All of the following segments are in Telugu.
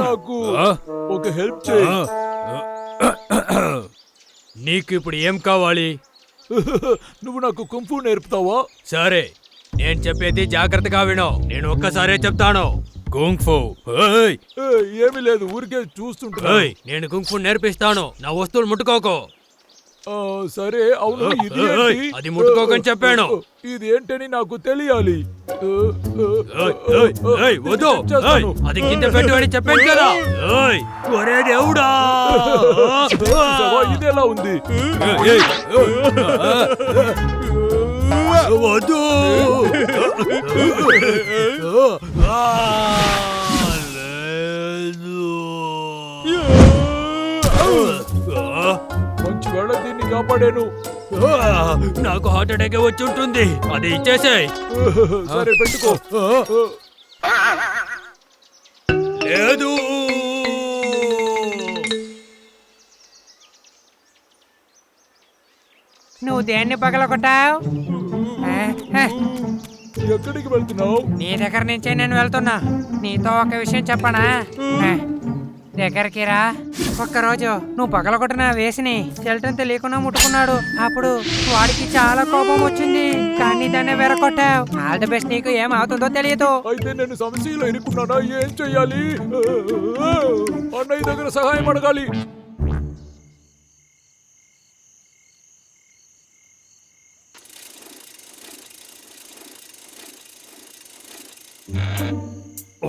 నాకు ఒక హెల్ప్ చేయి. నీకు ఇప్పుడు ఏం కావాలి? నువ్వు నాకు కుంఫు నేర్పుతావా? సరే, నేను చెప్పేది జాగ్రత్తగా విను. నేను ఒక్కసారే చెప్తాను. కుంఫు. ఏమీ లేదు, ఊరికే చూస్తుంటా. నేను కుంఫు నేర్పిస్తాను. నా వస్తువులు ముట్టుకోకు. సరే, అవును, ఇది అది ముట్టుకోకని చెప్పాను. ఇది ఏంటని నాకు తెలియాలి. వద్దు, అది కింద పెట్టు అని చెప్పాను కదా. ఒరే దేవుడా, ఇది ఎలా ఉంది? వద్దు. మంచి వేళ దీన్ని కాపాడాను. నాకు హార్ట్ అటాక్ వచ్చి ఉంటుంది. అది ఇచ్చేసాయి. సరే, పెట్టుకో. లేదు, నువ్వు దేన్ని పగలగొట్టావు? ఎక్కడికి వెళ్తున్నావు? నీ దగ్గర నుంచే నేను వెళ్తున్నా. నీతో ఒక విషయం చెప్పనా? దగ్గరికి రా. ఒక్కరోజు నువ్వు పగలగొట్టిన వేసిని చెల్టం తెలియకుండా ముట్టుకున్నాడు. అప్పుడు వాడికి చాలా కోపం వచ్చింది, కానీ దాన్ని వెరకొట్టావు. All the best. నీకు ఏం అవుతుందో తెలియదు. అయితే నేను సమస్యలో ఇరుక్కున్నానా? ఏం చెయ్యాలి? అన్నయ్య దగ్గర సహాయం అడగాలి.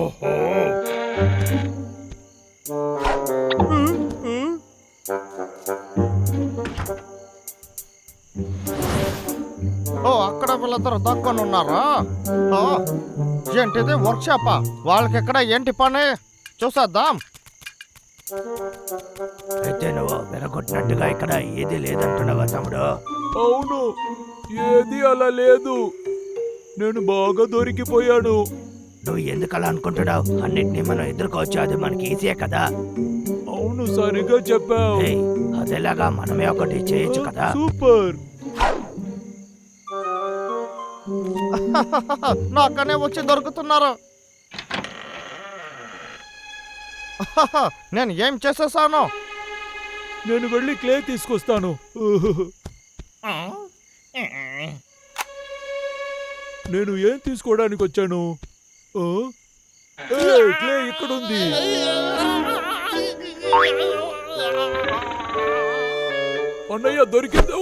ఓహో, అక్కడ వీళ్ళిద్దరు దక్కని ఉన్నారా? ఏంటిది, వర్క్ షాపా? వాళ్ళకి ఎక్కడ ఏంటి పని చూసేద్దాం. అయితే నువ్వు వెరగొట్టినట్టుగా ఇక్కడ ఏది లేదంటున్నావా తమ్ముడు? అవును, ఏది అలా లేదు. నేను బాగా దొరికిపోయాను. నువ్వు ఎందుకు అలా అనుకుంటున్నావు? అన్నిటినీ మనం ఎదుర్కోవచ్చు, అది మనకి ఈజీయే కదా. అవును, సరిగా చెప్పావు. అదేలాగా మనమే ఒకటి చేయొచ్చు కదా. సూపర్. నాకనే వచ్చి దొరుకుతున్నారు. నేను ఏం చేసేసాను? నేను వెళ్ళి క్లే తీసుకొస్తాను. నేను ఏం తీసుకోవడానికి వచ్చాను? క్లే ఇక్కడుంది. అన్నయ్య, దొరికింది.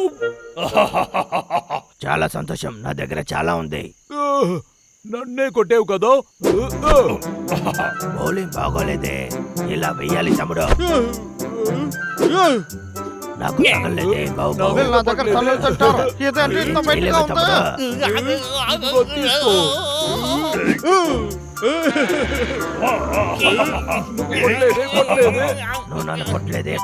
చాలా సంతోషం, నా దగ్గర చాలా ఉంది. నన్నే కొట్టావు కదా. బౌలింగ్ బాగోలేదే, ఇలా వెయ్యాలి తమ్ముడు. నాకు తగలేదే. నా దగ్గర తల్లులు తింటారు. ఇదేంటి ఇంత బయటగా ఉందా? నువ్వు నన్ను కొట్టలేదే.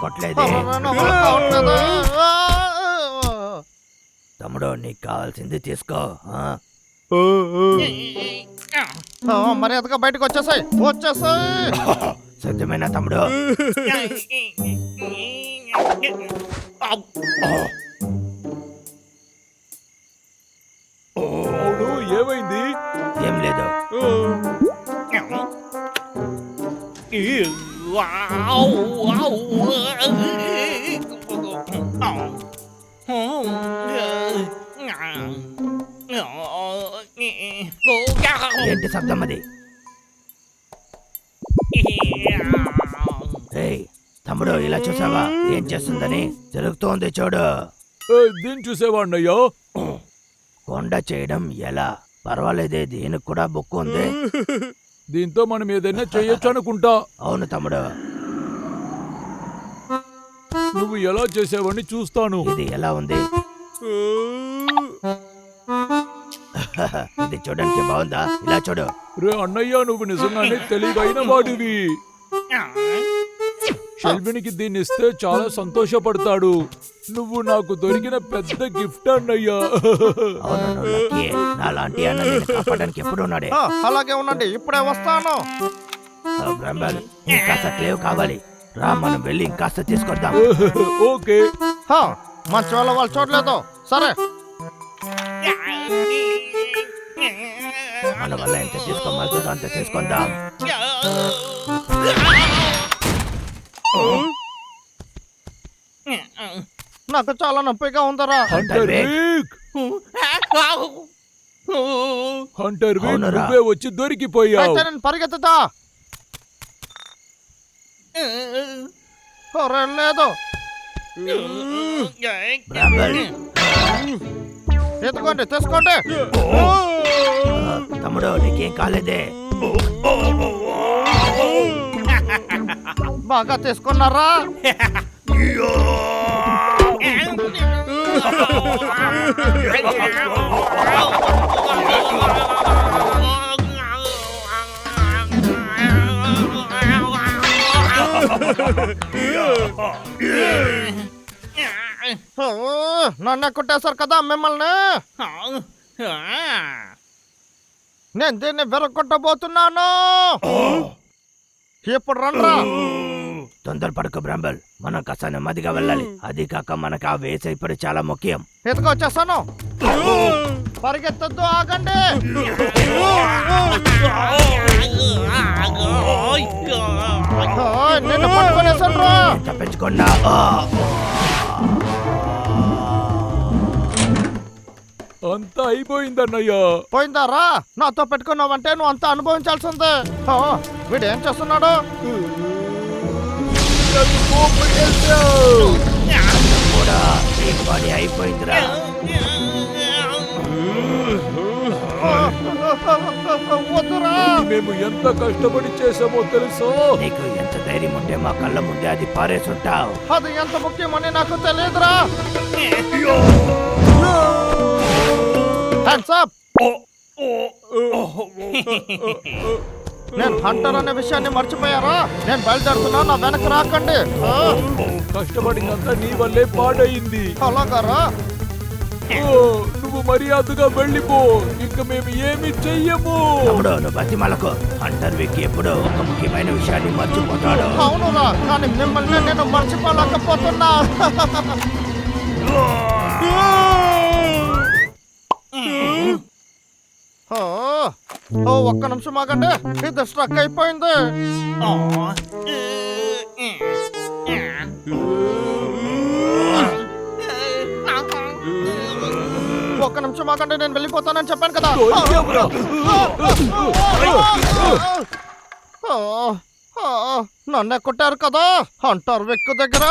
తమ్ముడు, నీకు కావాల్సింది తీసుకో. మర్యాదగా బయటకు వచ్చేసాయి. సత్యమైన తమ్ముడు. అవును, ఏమైంది? ఏం లేదు. ఏంటి శబ్దం అది? తమ్ముడు, ఇలా చూసావా ఏం చేస్తుందని? జరుగుతోంది చూడు. దీన్ని చూసేవా అన్నయ్యా? కొండ చేయడం ఎలా? పర్వాలేదే, దీనికి కూడా బుక్కు ఉంది. దీంతో మనం ఏదైనా చేయొచ్చు అనుకుంటా. అవును తమ్ముడు. నువ్వు ఎలా చేసావని చూస్తాను. ఇది ఎలా ఉంది? ఇది చూడడానికి బాగుందా? ఇలా చూడు. రే అన్నయ్య, నువ్వు నిజంగానే తెలివైన వాడివి. షెల్వినికి దీన్ని ఇస్తే చాలా సంతోషపడతాడు. నువ్వు నాకు దొరికిన పెద్ద గిఫ్ట్ అన్నయ్యా. అవును నువ్వు లక్కీయే. నాలాంటి అన్న నేను కాపాడడానికి ఎప్పుడు ఉన్నాడే. అలాగే ఉండండి, ఇప్పుడే వస్తాను. బ్రంబల్ ఇంకాస్త క్లేవ్ కావాలి. రా మనం వెళ్ళి ఇంకాస్త తీసుకొద్దాం. ఓకే. మంచి వాళ్ళ వాళ్ళు చూడలేదు. సరే, మన వల్ల ఎంత తీసుకోమవుతుందో అంత తీసుకుందాం. నాకు చాలా నొప్పిగా ఉందరా. హంటర్ విక్. విక్, హంటర్ విక్, అవునురా. నువ్వే వచ్చి దొరికిపోయావు. అయితే నేను పరిగెత్తుతా. లేదు, బ్రంబల్ ఎత్తుకోండి, తీసుకోండి. తమ్ముడు నీకేం కాలేదే. బాగా తీసుకున్నారా? నన్ను కొట్టేశారు కదా మిమ్మల్ని. నేను దీన్ని విరగొట్టబోతున్నాను. ఇప్పుడు రండ్రా. తొందరపడకు బ్రంబల్, మనం కాస్త నెమ్మదిగా వెళ్ళాలి. అది కాక మనకు ఆ వేస ఇప్పుడు చాలా ముఖ్యం. ఎత్తుకొచ్చేస్తాను. పరిగెత్తద్దు, ఆగండి. నిన్ను పట్టుకునేసాను. తప్పించకుండా అంతా అయిపోయిందన్నయ్యా. పోయిందారా? నాతో పెట్టుకున్నావంటే నువ్వు అంతా అనుభవించాల్సిందే. వీడు ఏం చేస్తున్నాడు? నన్ను కోపడేశావు. కూడా ఈ పని అయిపోయిందిరా. వద్దురా. మేము ఎంత కష్టపడి చేసామో తెలుసా? నీకు ఎంత ధైర్యం ఉంటే మా కళ్ళ ముందే అది పారేసుంటావు. అది ఎంత ముఖ్యమని నాకు తెలియదురా. Hands up. నేను హంటర్ అనే విషయాన్ని మర్చిపోయారా? నేను బయలుదేరుతున్నా, నా వెనక్కి రాకండి. కష్టపడిందంతా నీ వల్లే పాడయింది. అలాగారా? నువ్వు మర్యాదగా వెళ్ళిపో. ఇంక మేము ఏమి చెయ్యము. తమ్ముడు నువ్వు బతిమలకు. హంటర్ విక్ ఎప్పుడు ఒక ముఖ్యమైన విషయాన్ని మర్చిపోతాడు. అవునురా, కానీ మిమ్మల్ని నేను మర్చిపోలేకపోతున్నా. ఒక్క నిమిషం ఆగండి, ఇది స్ట్రక్ అయిపోయింది. ఒక్క నిమిషం ఆగండి, నేను వెళ్ళిపోతానని చెప్పాను కదా. నన్నే కొట్టారు కదా హంటర్ విక్ దగ్గర.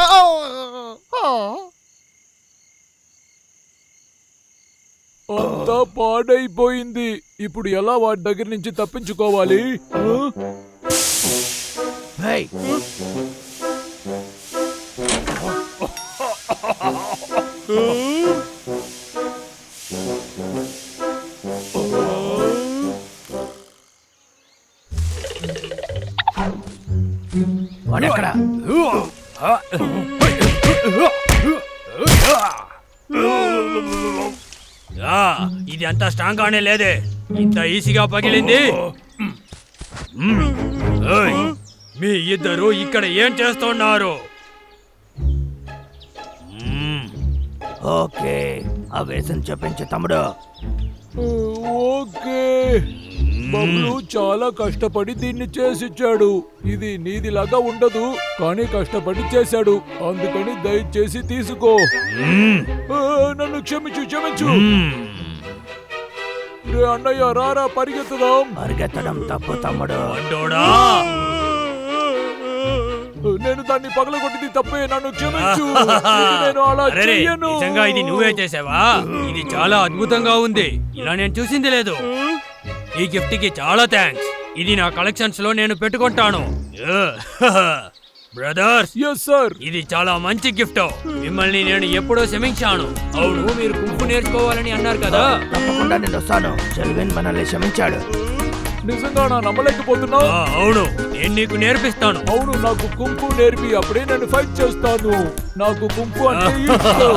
అంతా పాడైపోయింది. ఇప్పుడు ఎలా వాడి దగ్గర నుంచి తప్పించుకోవాలి? హేయ్, వాడెక్కడ? ఇది అంత స్ట్రాంగ్ గానే లేదే, ఇంత ఈజీగా పగిలింది. ఏయ్, మీ ఇద్దరు ఇక్కడ ఏం చేస్తున్నారు? ఓకే, ఆ వేసం చూపించు తమ్ముడు. ఓకే. బబ్లు చాలా కష్టపడి దీన్ని చేసిచ్చాడు. ఇది నీదిలాగా ఉండదు, కానీ కష్టపడి చేశాడు. అందుకని దయచేసి తీసుకో. నన్ను క్షమించు. రే అన్నయ్య, రారా పరిగెత్తుదాం. పరిగెత్తడం తప్పు తమ్ముడు. అంటోడా, నేను దాన్ని పగలగొట్టింది తప్పే, నన్ను క్షమించు. నేను అలా అరెరే, చెయ్యను. నిజంగా ఇది నువ్వే చేసావా? ఇది చాలా అద్భుతంగా ఉంది, ఇలా నేను చూసింది లేదు. ఈ గిఫ్ట్ కి చాలా థ్యాంక్స్. ఇది నా కలెక్షన్స్ లో నేను పెట్టుకుంటాను. Brothers, Yes, sir. ఇది చాలా మంచి గిఫ్ట్. మిమ్మల్ని నేను ఎప్పుడో క్షమించాను. అవును, మీరు కుంఫు నేర్చుకోవాలని అన్నారు కదా. తప్పకుండా నేను వస్తాను. చెల్విన్ మనల్ని క్షమించాడు. నిజంగా నమ్మలేకపోతున్నావు. అవును, నేను నీకు నేర్పిస్తాను. అవును, నాకు కుంఫు నేర్పి, అప్పుడే నేను ఫైట్ చేస్తాను. నాకు కుంఫు అంటే ఇష్టం.